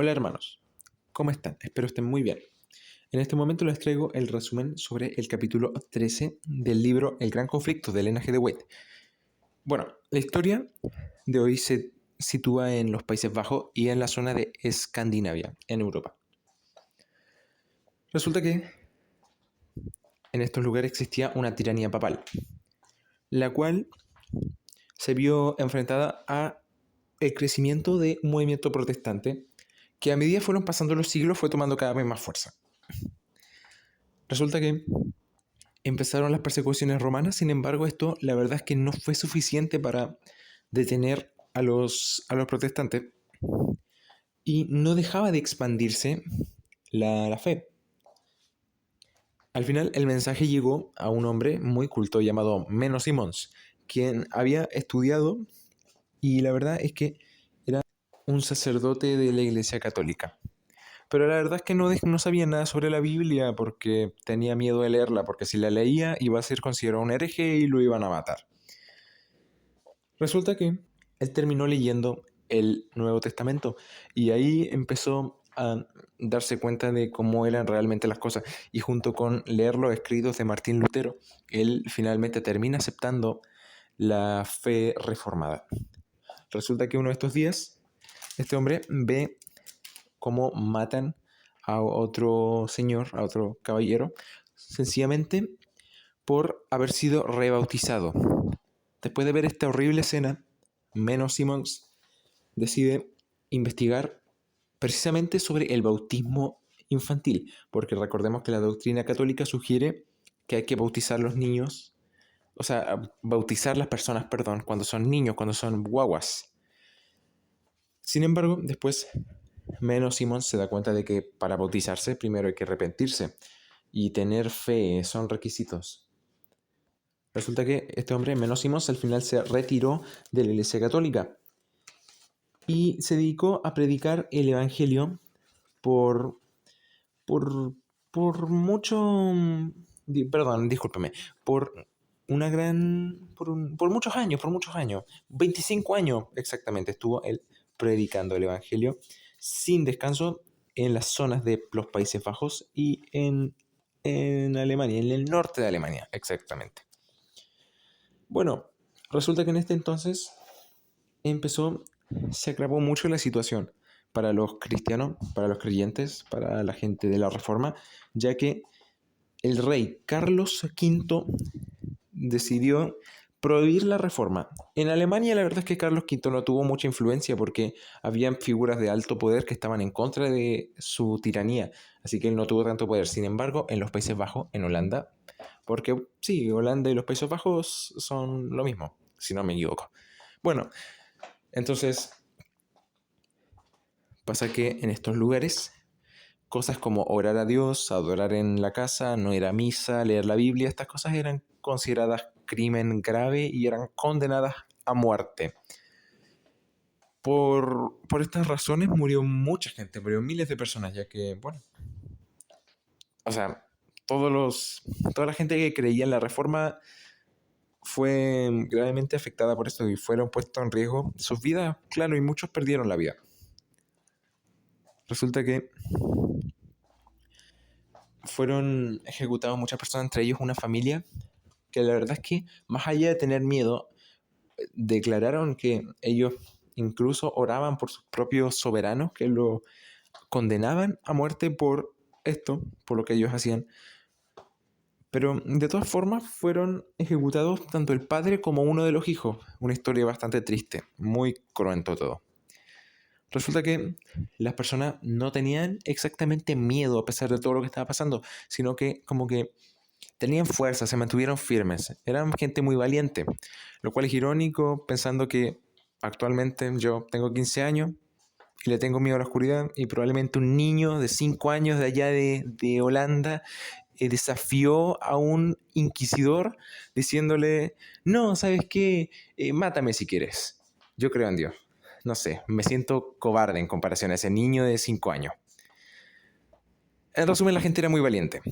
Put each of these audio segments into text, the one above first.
Hola hermanos, ¿cómo están? Espero estén muy bien. En este momento les traigo el resumen sobre el capítulo 13 del libro El Gran Conflicto de Elena G. de White. Bueno, la historia de hoy se sitúa en los Países Bajos y en la zona de Escandinavia, en Europa. Resulta que en estos lugares existía una tiranía papal, la cual se vio enfrentada a el crecimiento de un movimiento protestante que a medida fueron pasando los siglos fue tomando cada vez más fuerza. Resulta que empezaron las persecuciones romanas, sin embargo, esto la verdad es que no fue suficiente para detener a los protestantes y no dejaba de expandirse la fe. Al final, el mensaje llegó a un hombre muy culto llamado Menno Simons, quien había estudiado y la verdad es que era un sacerdote de la Iglesia Católica. Pero la verdad es que no sabía nada sobre la Biblia porque tenía miedo de leerla, porque si la leía iba a ser considerado un hereje y lo iban a matar. Resulta que él terminó leyendo el Nuevo Testamento y ahí empezó a darse cuenta de cómo eran realmente las cosas. Y junto con leer los escritos de Martín Lutero, él finalmente termina aceptando la fe reformada. Resulta que uno de estos días, este hombre ve cómo matan a otro señor, a otro caballero, sencillamente por haber sido rebautizado. Después de ver esta horrible escena, Menno Simons decide investigar precisamente sobre el bautismo infantil, porque recordemos que la doctrina católica sugiere que hay que bautizar los niños, o sea, bautizar las personas, perdón, cuando son niños, cuando son guaguas. Sin embargo, después Menno Simons se da cuenta de que para bautizarse primero hay que arrepentirse y tener fe son requisitos. Resulta que este hombre, Menno Simons, al final se retiró de la Iglesia Católica y se dedicó a predicar el Evangelio por, por, por mucho, perdón, discúlpeme, por una gran, por muchos años, 25 años exactamente estuvo él predicando el Evangelio sin descanso en las zonas de los Países Bajos y en Alemania, en el norte de Alemania, exactamente. Bueno, resulta que en este entonces se agravó mucho la situación para los cristianos, para los creyentes, para la gente de la Reforma, ya que el rey Carlos V decidió prohibir la Reforma. En Alemania la verdad es que Carlos V no tuvo mucha influencia porque habían figuras de alto poder que estaban en contra de su tiranía, así que él no tuvo tanto poder. Sin embargo, en los Países Bajos, en Holanda, porque sí, Holanda y los Países Bajos son lo mismo, si no me equivoco. Bueno, entonces pasa que en estos lugares cosas como orar a Dios, adorar en la casa, no ir a misa, leer la Biblia, estas cosas eran consideradas crimen grave y eran condenadas a muerte. Por estas razones murió mucha gente, murió miles de personas, ya que, bueno, o sea, toda la gente que creía en la reforma fue gravemente afectada por esto y fueron puestos en riesgo sus vidas, claro, y muchos perdieron la vida. Resulta que fueron ejecutados muchas personas, entre ellos una familia que la verdad es que más allá de tener miedo, declararon que ellos incluso oraban por sus propios soberanos que lo condenaban a muerte por esto, por lo que ellos hacían. Pero de todas formas fueron ejecutados tanto el padre como uno de los hijos. Una historia bastante triste, muy cruento todo. Resulta que las personas no tenían exactamente miedo a pesar de todo lo que estaba pasando, sino que como que tenían fuerza, se mantuvieron firmes. Eran gente muy valiente, lo cual es irónico pensando que actualmente yo tengo 15 años y le tengo miedo a la oscuridad y probablemente un niño de 5 años de allá de Holanda desafió a un inquisidor diciéndole, no, ¿sabes qué? Mátame si quieres. Yo creo en Dios. No sé, me siento cobarde en comparación a ese niño de 5 años. En resumen, la gente era muy valiente.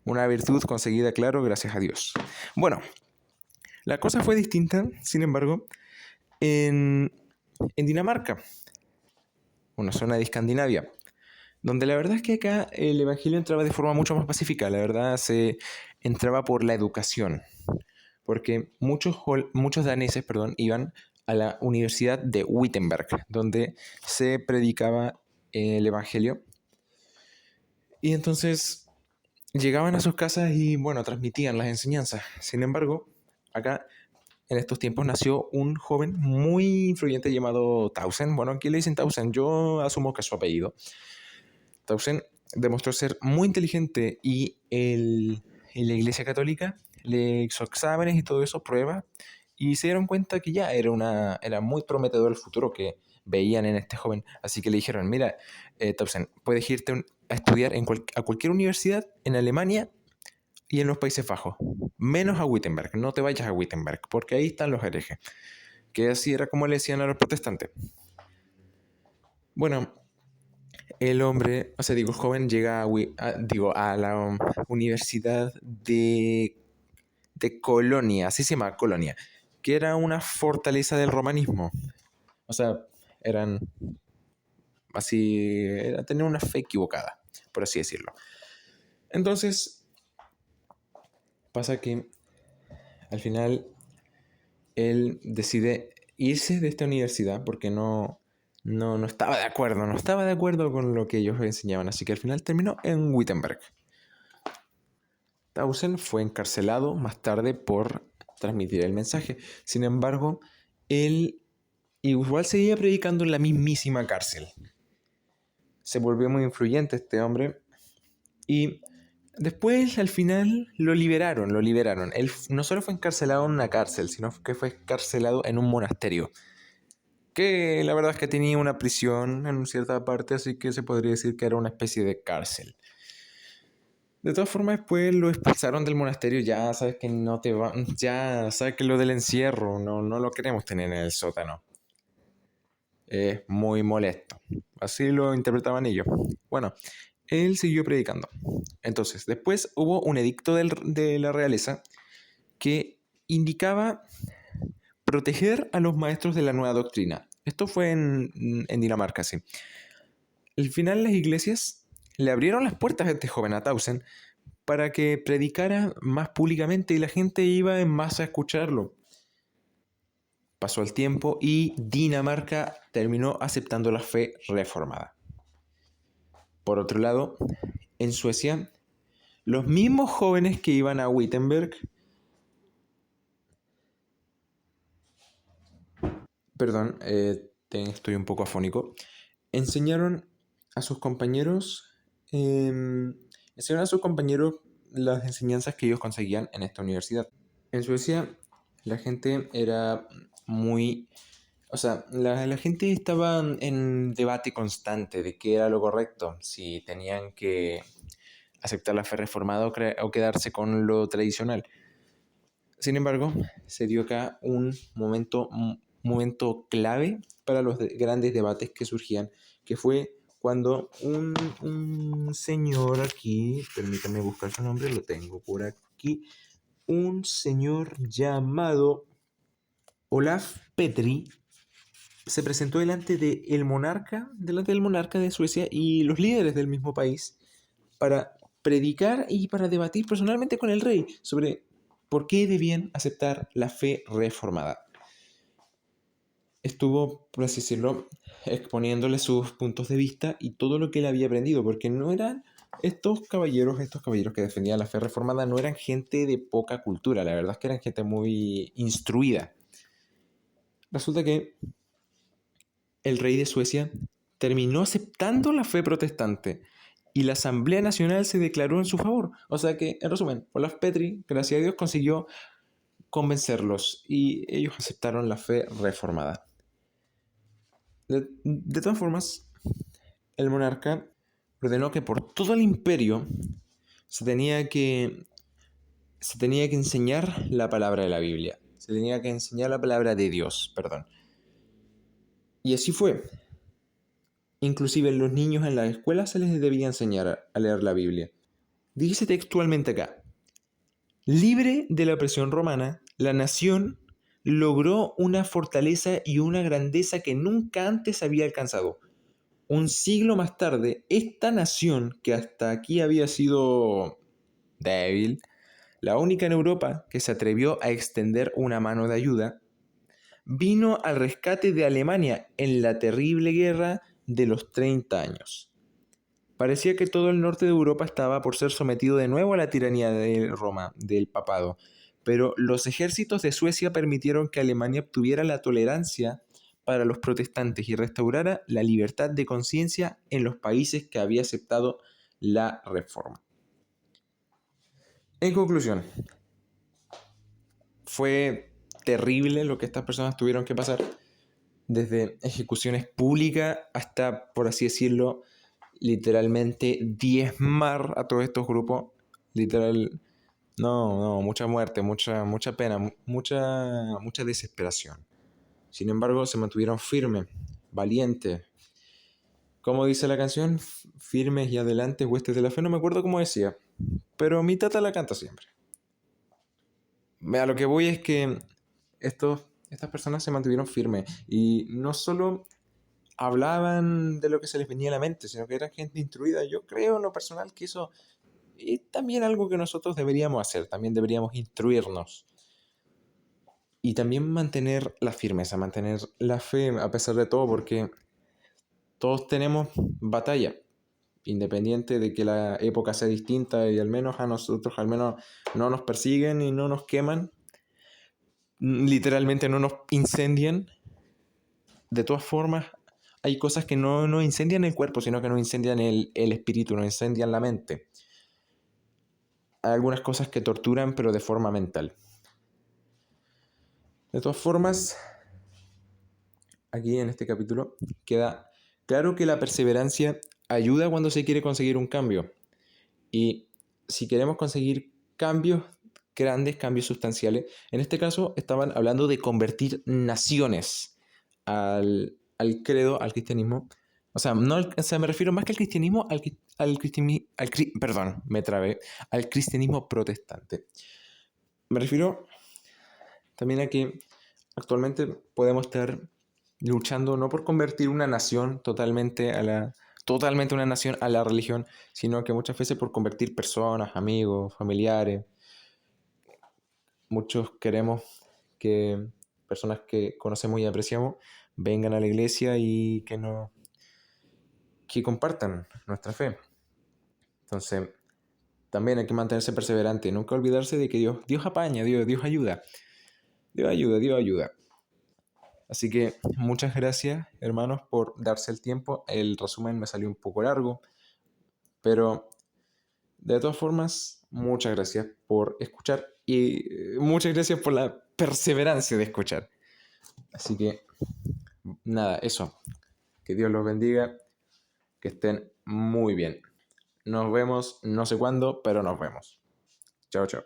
Una virtud conseguida, claro, gracias a Dios. Bueno, la cosa fue distinta, sin embargo, en Dinamarca. una zona de Escandinavia, donde la verdad es que acá el evangelio entraba de forma mucho más pacífica, la verdad se entraba por la educación, porque muchos daneses, perdón, iban a la Universidad de Wittenberg, donde se predicaba el evangelio, y entonces llegaban a sus casas y, bueno, transmitían las enseñanzas. Sin embargo, acá en estos tiempos nació un joven muy influyente llamado Tausen. Bueno, aquí le dicen Tausen, yo asumo que es su apellido. Tausen demostró ser muy inteligente y en la Iglesia Católica le hizo exámenes y todo eso, pruebas, y se dieron cuenta que ya era muy prometedor el futuro que veían en este joven. Así que le dijeron, mira, Tausen, puedes irte a estudiar a cualquier universidad en Alemania y en los Países Bajos, menos a Wittenberg, no te vayas a Wittenberg, porque ahí están los herejes, que así era como le decían a los protestantes. Bueno, el hombre, o sea, digo, el joven llega a la Universidad de Colonia, así se llama, Colonia, que era una fortaleza del romanismo. O sea, eran así, tenían una fe equivocada, por así decirlo. Entonces, pasa que al final él decide irse de esta universidad porque no estaba de acuerdo, no estaba de acuerdo con lo que ellos enseñaban, así que al final terminó en Wittenberg. Tausen fue encarcelado más tarde por transmitir el mensaje. Sin embargo, él igual seguía predicando en la mismísima cárcel. Se volvió muy influyente este hombre y después al final lo liberaron. Él no solo fue encarcelado en una cárcel, sino que fue encarcelado en un monasterio, que la verdad es que tenía una prisión en cierta parte, así que se podría decir que era una especie de cárcel. De todas formas, después lo expulsaron del monasterio, ya sabes que no te va, ya sabes que lo del encierro, no lo queremos tener en el sótano. Es muy molesto. Así lo interpretaban ellos. Bueno, él siguió predicando. Entonces, después hubo un edicto de la realeza que indicaba proteger a los maestros de la nueva doctrina. Esto fue en Dinamarca, sí. Al final las iglesias le abrieron las puertas a este joven, a Tausen, para que predicara más públicamente y la gente iba en masa a escucharlo. Pasó el tiempo y Dinamarca terminó aceptando la fe reformada. Por otro lado, en Suecia, los mismos jóvenes que iban a Wittenberg, perdón, estoy un poco afónico, enseñaron a sus compañeros, enseñaron a sus compañeros las enseñanzas que ellos conseguían en esta universidad. En Suecia la gente era muy... O sea, la gente estaba en debate constante de qué era lo correcto, si tenían que aceptar la fe reformada o quedarse con lo tradicional. Sin embargo, se dio acá un momento clave para los grandes debates que surgían, que fue cuando un señor aquí, permítame buscar su nombre, lo tengo por aquí, un señor llamado Olaf Petri se presentó delante del monarca de Suecia y los líderes del mismo país para predicar y para debatir personalmente con el rey sobre por qué debían aceptar la fe reformada. Estuvo, por así decirlo, exponiéndole sus puntos de vista y todo lo que él había aprendido, porque no eran estos caballeros que defendían la fe reformada, no eran gente de poca cultura, la verdad es que eran gente muy instruida. Resulta que el rey de Suecia terminó aceptando la fe protestante y la Asamblea Nacional se declaró en su favor. O sea que, en resumen, Olaf Petri, gracias a Dios, consiguió convencerlos y ellos aceptaron la fe reformada. De todas formas, el monarca ordenó que por todo el imperio se tenía que enseñar la palabra de la Biblia. Se tenía que enseñar la palabra de Dios, perdón. Y así fue. Inclusive los niños en la escuela se les debía enseñar a leer la Biblia. Dice textualmente acá, libre de la opresión romana, la nación logró una fortaleza y una grandeza que nunca antes había alcanzado. Un siglo más tarde, esta nación, que hasta aquí había sido débil, la única en Europa que se atrevió a extender una mano de ayuda, vino al rescate de Alemania en la terrible guerra de los 30 años. Parecía que todo el norte de Europa estaba por ser sometido de nuevo a la tiranía de Roma, del papado, pero los ejércitos de Suecia permitieron que Alemania obtuviera la tolerancia para los protestantes y restaurara la libertad de conciencia en los países que había aceptado la reforma. En conclusión, fue terrible lo que estas personas tuvieron que pasar, desde ejecuciones públicas hasta, por así decirlo, literalmente diezmar a todos estos grupos. Literal, no, mucha muerte, mucha pena, mucha desesperación. Sin embargo, se mantuvieron firmes, valientes. Como dice la canción, firmes y adelante, huestes de la fe, no me acuerdo cómo decía, pero mi tata la canta siempre. A lo que voy es que estas personas se mantuvieron firmes y no solo hablaban de lo que se les venía a la mente, sino que eran gente instruida. Yo creo en lo personal que eso es también algo que nosotros deberíamos hacer, también deberíamos instruirnos. Y también mantener la firmeza, mantener la fe a pesar de todo, porque todos tenemos batalla, independiente de que la época sea distinta y al menos a nosotros, al menos no nos persiguen y no nos queman, literalmente no nos incendian. De todas formas, hay cosas que no nos incendian el cuerpo, sino que nos incendian el espíritu, nos incendian la mente. Hay algunas cosas que torturan, pero de forma mental. De todas formas, aquí en este capítulo queda claro que la perseverancia ayuda cuando se quiere conseguir un cambio. Y si queremos conseguir cambios grandes, cambios sustanciales, en este caso estaban hablando de convertir naciones al credo, al cristianismo. O sea, me refiero más que al cristianismo, perdón, me trabé, al cristianismo protestante. Me refiero también a que actualmente podemos estar luchando no por convertir una nación totalmente una nación a la religión, sino que muchas veces por convertir personas, amigos, familiares. Muchos queremos que personas que conocemos y apreciamos vengan a la iglesia y que compartan nuestra fe. Entonces, también hay que mantenerse perseverante, nunca olvidarse de que Dios apaña, Dios ayuda. Dios ayuda. Así que muchas gracias, hermanos, por darse el tiempo. El resumen me salió un poco largo, pero de todas formas, muchas gracias por escuchar y muchas gracias por la perseverancia de escuchar. Así que, nada, eso. Que Dios los bendiga, que estén muy bien. Nos vemos, no sé cuándo, pero nos vemos. Chao, chao.